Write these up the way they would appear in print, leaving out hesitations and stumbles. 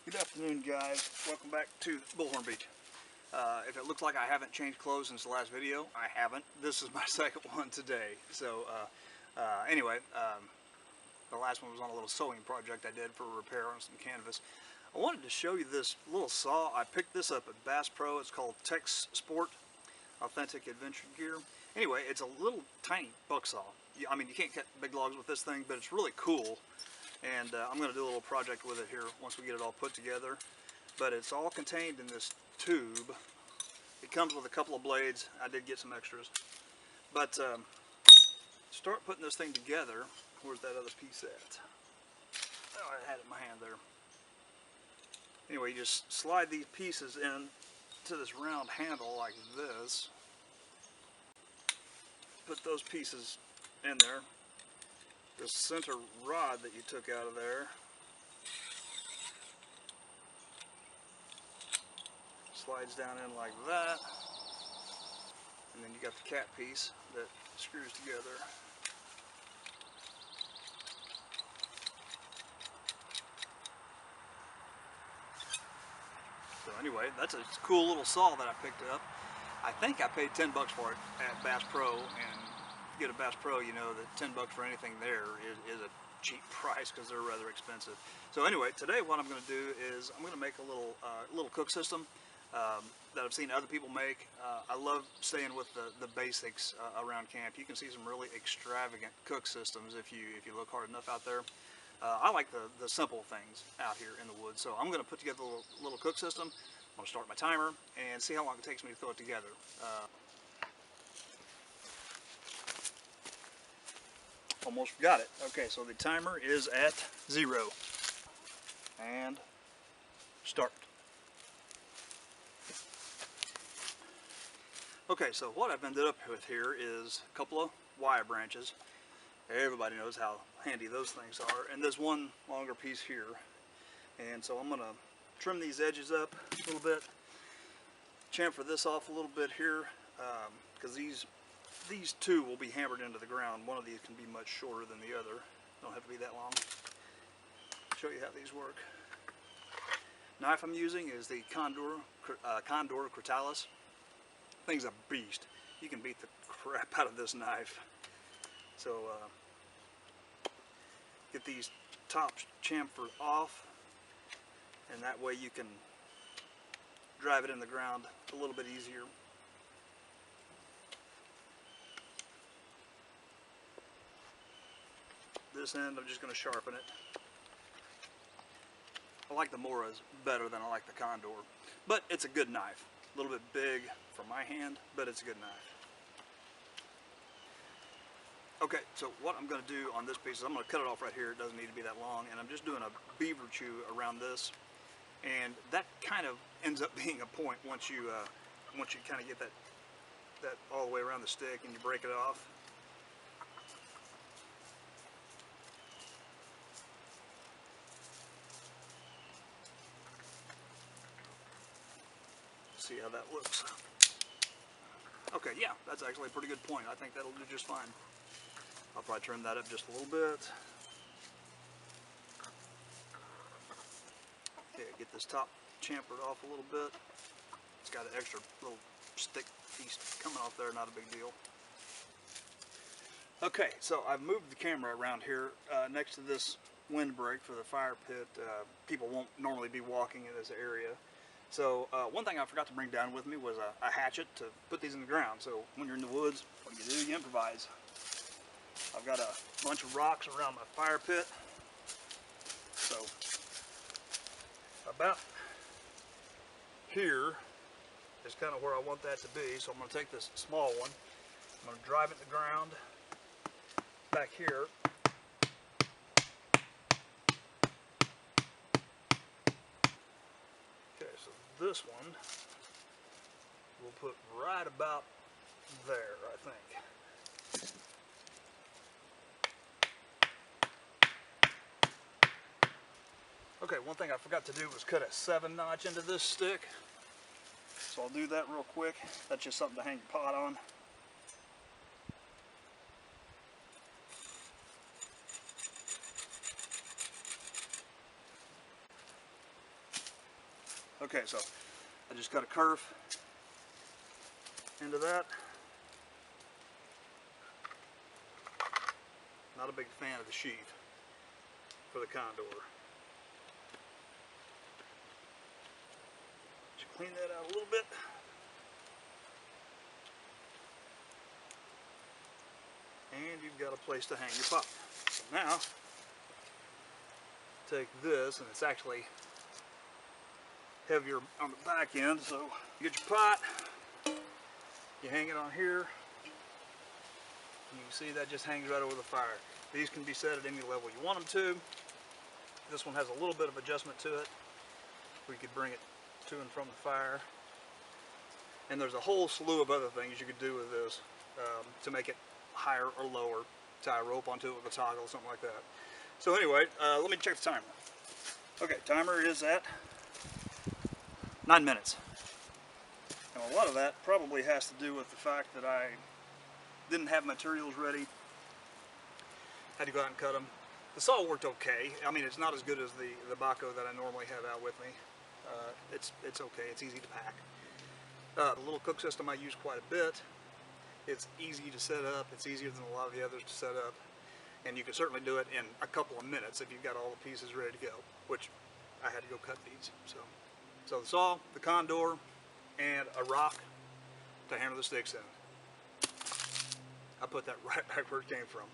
Good afternoon, guys. Welcome back to Bullhornbeach. If it looks like I haven't changed clothes since the last video, I haven't. This is my second one today. So anyway, the last one was on a little sewing project I did for a repair on some canvas. I wanted to show you this little saw. I picked this up at Bass Pro. It's called Tex Sport Authentic Adventure Gear. Anyway, it's a little tiny buck saw. I mean, you can't cut big logs with this thing, but it's really cool. And I'm going to do a little project with it here once we get it all put together. But it's all contained in this tube. It comes with a couple of blades. I did get some extras. But start putting this thing together. Where's that other piece at? Oh, I had it in my hand there. Anyway, you just slide these pieces in to this round handle like this. Put those pieces in there. The center rod that you took out of there slides down in like that, and then you got the cap piece that screws together. So anyway, that's a cool little saw that I picked up. I think I paid 10 bucks for it at Bass Pro, and get a Bass Pro, you know that 10 bucks for anything there is a cheap price because they're rather expensive. So anyway, today what I'm going to do is I'm going to make a little cook system that I've seen other people make. I love staying with the basics around camp. You can see some really extravagant cook systems if you look hard enough out there. I like the simple things out here in the woods, so I'm going to put together a little cook system. I'm going to start my timer and see how long it takes me to throw it together. Almost forgot it. Okay, so the timer is at 0. And start. Okay, so what I've ended up with here is a couple of wire branches. Everybody knows how handy those things are. And there's one longer piece here. And so I'm going to trim these edges up a little bit. Chamfer this off a little bit here, because these two will be hammered into the ground. One of these can be much shorter than the other. Don't have to be that long. Show you how these work. Knife I'm using is the Condor Cretalis. Thing's a beast. You can beat the crap out of this knife. So get these tops chamfered off, and that way you can drive it in the ground a little bit easier. This end I'm just going to sharpen it. I like the Moras better than I like the Condor, but it's a good knife. A little bit big for my hand, but it's a good knife. Okay, so what I'm going to do on this piece is I'm going to cut it off right here. It doesn't need to be that long, and I'm just doing a beaver chew around this, and that kind of ends up being a point once you kind of get that all the way around the stick and you break it off. See how that looks. Okay, yeah, that's actually a pretty good point. I think that'll do just fine. I'll probably trim that up just a little bit. Okay, get this top chamfered off a little bit. It's got an extra little stick piece coming off there, not a big deal. Okay, so I've moved the camera around here next to this windbreak for the fire pit. People won't normally be walking in this area. So one thing I forgot to bring down with me was a hatchet to put these in the ground. So when you're in the woods, what do? You improvise. I've got a bunch of rocks around my fire pit. So about here is kind of where I want that to be. So I'm going to take this small one. I'm going to drive it in the ground back here. Okay, so this one we'll put right about there, I think. Okay, one thing I forgot to do was cut a 7-notch into this stick. So I'll do that real quick. That's just something to hang your pot on. Okay, so I just cut a curve into that. Not a big fan of the sheave for the condor. Just clean that out a little bit. And you've got a place to hang your pot. So now, take this, and it's actually heavier on the back end, so you get your pot, you hang it on here, and you can see that just hangs right over the fire. These can be set at any level you want them to. This one has a little bit of adjustment to it. We could bring it to and from the fire. And there's a whole slew of other things you could do with this to make it higher or lower. Tie a rope onto it with a toggle, something like that. So anyway, let me check the timer. Okay, timer is at 9 minutes. And a lot of that probably has to do with the fact that I didn't have materials ready. Had to go out and cut them. The saw worked okay. I mean, it's not as good as the Baco that I normally have out with me. It's okay. It's easy to pack. The little cook system I use quite a bit. It's easy to set up. It's easier than a lot of the others to set up. And you can certainly do it in a couple of minutes if you've got all the pieces ready to go, which I had to go cut these. So the saw, the condor, and a rock to hammer the sticks in. I put that right back where it came from.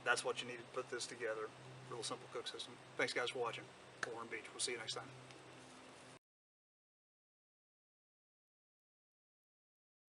That's what you need to put this together. Real simple cook system. Thanks guys for watching. Bullhornbeach. We'll see you next time.